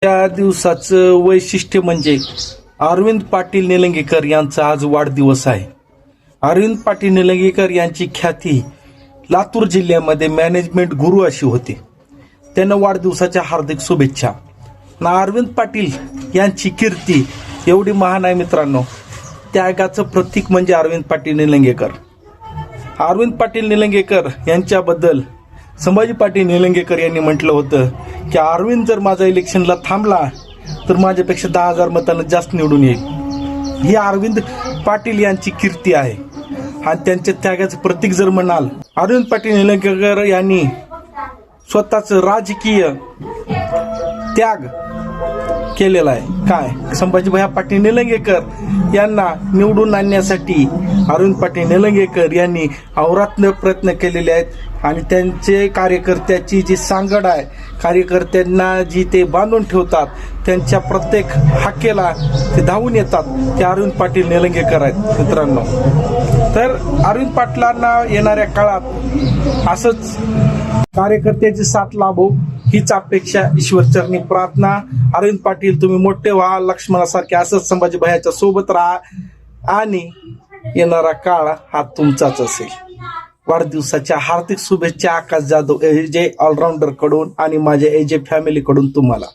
त्या दिवसाचं वैशिष्ट्य म्हणजे अरविंद पाटील निलंगेकर यांचा आज वाढदिवस आहे. अरविंद पाटील निलंगेकर यांची ख्याती लातूर जिल्ह्यामध्ये मॅनेजमेंट गुरु अशी होती. त्यांना वाढदिवसाच्या हार्दिक शुभेच्छा. अरविंद पाटील यांची कीर्ती एवढी महान आहे मित्रांनो. त्यागाचं प्रतीक म्हणजे अरविंद पाटील निलंगेकर. अरविंद पाटील निलंगेकर यांच्याबद्दल संभाजी पाटील निलंगेकर यांनी म्हटलं होतं की अरविंद जर माझा इलेक्शनला थांबला तर माझ्यापेक्षा 10,000 मतांना जास्त निवडून येईल. ही अरविंद पाटील यांची कीर्ती आहे आणि त्यांच्या त्यागाचं प्रतीक जर म्हणाल, अरविंद पाटील निलंगेकर यांनी स्वतःचं राजकीय त्याग केलेला आहे. काय संभाजीभाई पाटील निलंगेकर यांना निवडून आणण्यासाठी अरविंद पाटील निलंगेकर यांनी अहोरात्र प्रयत्न केलेले आहेत आणि त्यांचे कार्यकर्त्याची जी सांगड आहे, कार्यकर्त्यांना जी ते बांधून ठेवतात, त्यांच्या प्रत्येक हाकेला ते धावून येतात, ते अरविंद पाटील निलंगेकर आहेत मित्रांनो. तर अरविंद पाटलांना येणाऱ्या काळात असंच कार्यकर्त्याची साथ लाभो हीच अपेक्षा, ईश्वरचरणी प्रार्थना. अरविंद पाटील तुम्ही मोठे व्हा, लक्ष्मणासारखे असंच संभाजीभाईच्या सोबत राहा आणि येणारा काळ हा तुमचाच असेल. वाढदिवसाच्या हार्दिक शुभेच्छा आकाश जाधव AJ ऑलराऊंडर कडून आणि माझ्या AJ फॅमिली कडून तुम्हाला.